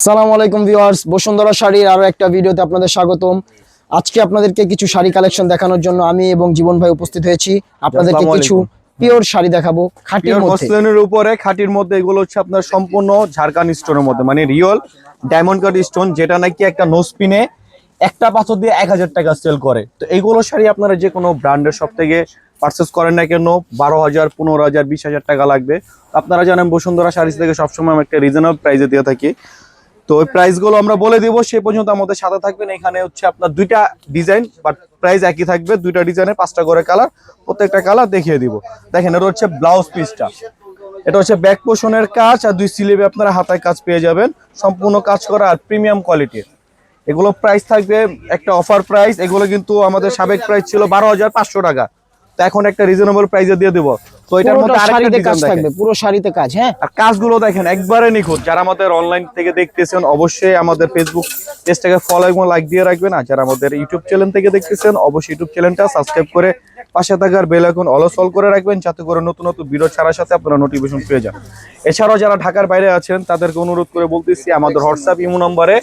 আসসালামু আলাইকুম ভিউয়ার্স, বসুন্ধরা শাড়ির আরো একটা ভিডিওতে আপনাদের স্বাগতম। আজকে আপনাদেরকে কিছু শাড়ি কালেকশন দেখানোর জন্য আমি এবং জীবন ভাই উপস্থিত হয়েছি। আপনাদেরকে কিছু পিওর শাড়ি দেখাবো, খাঁটির মধ্যে, মসলিনের উপরে খাঁটির মধ্যে। এগুলো হচ্ছে আপনার সম্পূর্ণ ঝাড়খান্ড স্টোনের মধ্যে, মানে রিয়েল ডায়মন্ড কাট স্টোন, যেটা নাকি একটা নোসপিনে একটা পাথর দিয়ে 1000 টাকা সেল করে। তো এইগুলো শাড়ি আপনারা যে কোনো ব্র্যান্ডের সব থেকে পারচেস করেন না কেন 12,000, 15,000, 20,000 টাকা লাগবে। আপনারা জানেন বসুন্ধরা শাড়ি থেকে সবসময় আমরা একটা রিজনেবল প্রাইসে দিয়ে থাকি। তো ওই প্রাইসগুলো আমরা বলে দিব, সে পর্যন্ত আমাদের সাথে থাকবেন। এখানে হচ্ছে আপনার দুইটা ডিজাইন, বাট প্রাইস একই থাকবে। দুইটা ডিজাইনে 5টা করে কালার, প্রত্যেকটা কালার দেখিয়ে দিব। দেখেন, এটা হচ্ছে ব্লাউজ পিসটা, এটা হচ্ছে ব্যাক পোর্শনের কাজ, আর 2 স্লিভে আপনারা হাতায় কাজ পেয়ে যাবেন, সম্পূর্ণ কাজ করা আর প্রিমিয়াম কোয়ালিটির। এগুলো প্রাইস থাকবে একটা অফার প্রাইস। এগুলো কিন্তু আমাদের সাবেক প্রাইস ছিল 12,500 টাকা, তো এখন একটা রিজনেবল প্রাইসে দিয়ে দিব। তো এটার মধ্যে আরেকটা ডিজাইন থাকবে, পুরো শাড়িতে কাজ। হ্যাঁ, আর কাজগুলো দেখেন একবারে নিখুঁত। যারা আমাদের অনলাইন থেকে দেখতেছেন অবশ্যই আমাদের ফেসবুক পেজটাকে ফলো এবং লাইক দিয়ে রাখবেন, আর যারা আমাদের ইউটিউব চ্যানেল থেকে দেখতেছেন অবশ্যই ইউটিউব চ্যানেলটা সাবস্ক্রাইব করে পাশে থাকার বেল আইকন অল অল করে রাখবেন, যাতে করে নতুন নতুন ভিডিও ছাড়ার সাথে আপনারা নোটিফিকেশন পেয়ে যান। এছাড়াও যারা ঢাকার বাইরে আছেন তাদেরকে অনুরোধ করে বলতেছি, আমাদের হোয়াটসঅ্যাপ ইমো নম্বরে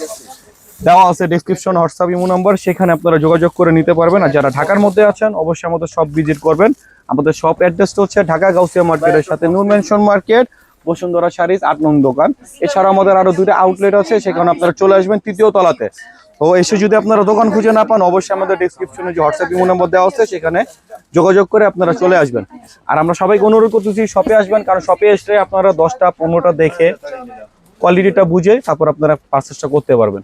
দেওয়া আছে ডেসক্রিপশন, হোয়াটসঅ্যাপ ইমো নাম্বার, সেখানে আপনারা যোগাযোগ করে নিতে পারবেন। আর যারা ঢাকার মধ্যে আছেন অবশ্যই আমাদের শপ ভিজিট করবেন। আমাদের শপ অ্যাড্রেসটা হচ্ছে ঢাকা গাউসিয়া মার্কেটের সাথে নূর মেনশন মার্কেট, বসুন্ধরা শাড়িজ 8 নং দোকান। এছাড়া আমাদের আরো 2টা আউটলেট আছে, সেখানে আপনারা চলে আসবেন 3য় তলাতে। তো এসে যদি আপনারা দোকান খুঁজে না পান, অবশ্যই আমাদের ডেসক্রিপশনে যে হোয়াটসঅ্যাপ ইমো নাম্বার দেওয়া আছে সেখানে যোগাযোগ করে আপনারা চলে আসবেন। আর আমরা সবাইকে অনুরোধ করতেছি শপে আসবেন, কারণ শপে এসে আপনারা 10টা 15টা দেখে কোয়ালিটিটা বুঝে তারপর আপনারা পারচেসটা করতে পারবেন।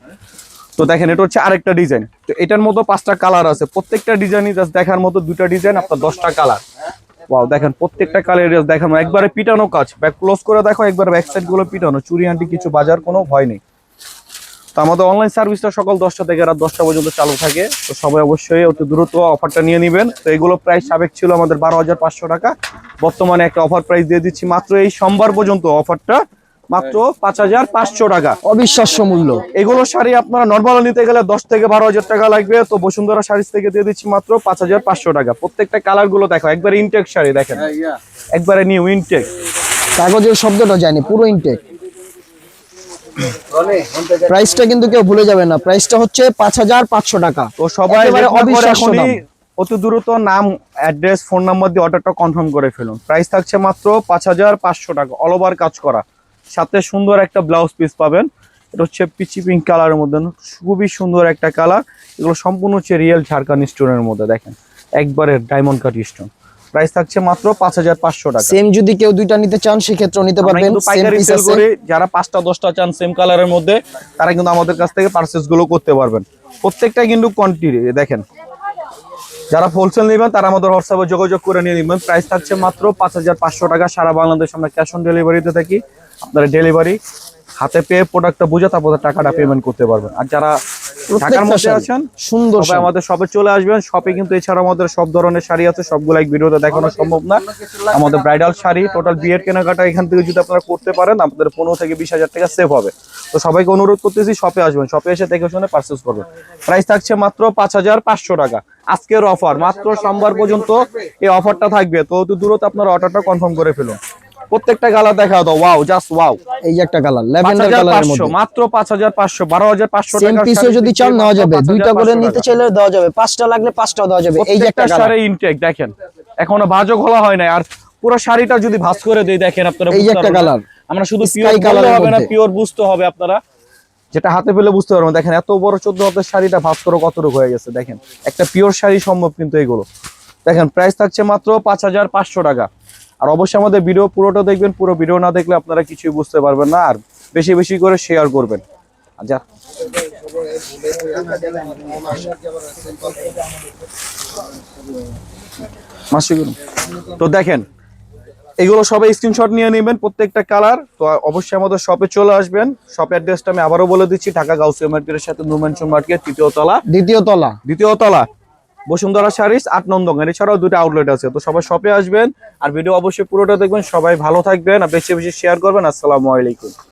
তো দেখেন, এটা হচ্ছে আরেকটা ডিজাইন। তো এটার মতো 5টা কালার আছে, প্রত্যেকটা ডিজাইনই জাস্ট দেখার মতো। 2টা ডিজাইন আপনার 10টা কালার। ওয়াও, দেখেন প্রত্যেকটা কালার দেখানো একবারে পিটানো কাজ। ব্যাক ক্লোজ করে দেখো, একবার ব্যাক সাইড গুলো পিটানো, চুরি আন্টি কিছু বাজার কোনো ভয় নেই। তো আমাদের অনলাইন সার্ভিসটা সকাল 10টা থেকে রাত 10টা পর্যন্ত চালু থাকে। তো সবাই অবশ্যই অতি দ্রুত অফারটা নিয়ে নেবেন। তো এগুলো প্রাইস সাবেক ছিল আমাদের 12,500 টাকা, বর্তমানে একটা অফার প্রাইস দিয়ে দিচ্ছি মাত্র এই সোমবার পর্যন্ত। অফারটা মাত্র 5,500 টাকা, অবিশ্বাস্য মূল্য। এগুলো শাড়ি আপনারা নর্মাল নিতে গেলে 10 থেকে 12,000 টাকা লাগবে। তো বসুন্ধরা শাড়ি থেকে দিয়ে দিচ্ছি মাত্র 5,500 টাকা। প্রত্যেকটা কালার গুলো দেখো, একবারে ইনটেক শাড়ি, দেখেন একবারে নিউ ইনটেক, কাগজের শব্দটা যায়নি, পুরো ইনটেক। প্রাইসটা কিন্তু কেউ ভুলে যাবে না, প্রাইসটা হচ্ছে 5,500 টাকা। তো সবাই অবিশ্বাস্য দাম। অতি দ্রুত নাম, অ্যাড্রেস, ফোন নাম্বার দিয়ে অর্ডারটা কনফার্ম করে ফেলুন। প্রাইস থাকছে মাত্র 5,500 টাকা, অল ওভার কাজ করা, সাথে সুন্দর একটা ব্লাউজ পিস পাবেন। এটা হচ্ছে পিচি পিঙ্ক কালারের মধ্যে, খুবই সুন্দর একটা কালার। এগুলো সম্পূর্ণ হচ্ছে রিয়েল ঝাড়খান্ড স্টোনের মধ্যে, দেখেন একবারে ডায়মন্ড কাট স্টোন। প্রাইস থাকছে মাত্র 5,500 টাকা। সেম যদি কেউ 2টা নিতে চান সেক্ষেত্রেও নিতে পারবেন। পাইকারি সেল করে যারা 5টা 10টা চান সেম কালারের মধ্যে, তারা কিন্তু আমাদের কাছ থেকে পারচেস গুলো করতে পারবেন। প্রত্যেকটা কিন্তু কোয়ান্টিটি দেখেন। যারা হোলসেল নেবেন তারা আমাদের হোয়াটসঅ্যাপে যোগাযোগ করে নিয়ে নেবেন। প্রাইস থাকছে মাত্র 5,500 টাকা। সারা বাংলাদেশ আমরা ক্যাশ অন ডেলিভারিতে থাকি। আপনারা ডেলিভারি হাতে পেয়ে প্রোডাক্টটা বুঝে তারপর টাকাটা পেমেন্ট করতে পারবেন। আর যারা ঢাকার মধ্যে আছেন সুন্দর, সবাই আমাদের শপে চলে আসবেন। শপে কিন্তু এছাড়া আমাদের সব ধরনের শাড়ি আছে, সবগুলো এক ভিডিওতে দেখানো সম্ভব না। আমাদের ব্রাইডাল শাড়ি, টোটাল বিয়ের কেনাকাটা এখান থেকে যদি আপনারা করতে পারেন, আপনাদের 15 থেকে 20,000 টাকা সেভ হবে। তো সবাইকে অনুরোধ করতেছি শপে আসবেন, শপে এসে দেখে শুনে পারচেস করবেন। প্রাইস থাকছে মাত্র 5,500 টাকা। আজকের অফার মাত্র সোমবার পর্যন্ত এই অফারটা থাকবে। তো দ্রুত আপনারা অর্ডারটা কনফার্ম করে ফেলুন। প্রত্যেকটা কালার দেখা দাও, ওয়াও, জাস্ট ওয়াও। এই যে একটা কালার ল্যাভেন্ডার কালারের মধ্যে, মাত্র 5,500, 12,500 টাকা। সেম পিসও যদি চান নেওয়া যাবে, 2টা করে নিতে চাইলে দেওয়া যাবে, 5টা লাগলে 5টাও দেওয়া যাবে। এই যে একটা শাড়ি ইনটেক, দেখেন এখনো ভাঁজও খোলা হয় না। আর পুরো শাড়িটা যদি ভাঁজ করে দেই, দেখেন আপনারা, এই যে একটা কালার, আমরা শুধু পিওর কালার হবে না, পিওর বুঝতে হবে আপনারা, যেটা হাতে পেলে বুঝতে পারবেন। দেখেন এত বড় 14 হাতের শাড়িটা ভাঁজ করে কতটুকু হয়ে গেছে, দেখেন একটা পিওর শাড়ি সম্ভব কিন্তু এগুলো। দেখেন প্রাইস থাকছে মাত্র 5,500 টাকা। আর অবশ্যই আমাদের ভিডিও পুরোটা দেখবেন, পুরো ভিডিও না দেখলে আপনারা কিছুই বুঝতে পারবেন না। আর বেশি বেশি করে শেয়ার করবেন। আচ্ছা, তো দেখেন এগুলো সবাই স্ক্রিনশট নিয়ে নেবেন, প্রত্যেকটা কালার। তো অবশ্যই আমাদের শপে চলে আসবেন। শপ অ্যাড্রেসটা আমি আবারও বলে দিচ্ছি, ঢাকা গাউসিয়া মার্কেটের সাথে নূর মেনশন মার্কেট, দ্বিতীয় তলা, বসুন্ধরা শাড়িজ 8 নং দোকান। এছাড়াও 2টা আউটলেট আছে। তো সবাই শপে আসবেন, আর ভিডিও অবশ্যই পুরোটা দেখবেন। সবাই ভালো থাকবেন, আর বেশি বেশি শেয়ার করবেন। আসসালামু আলাইকুম।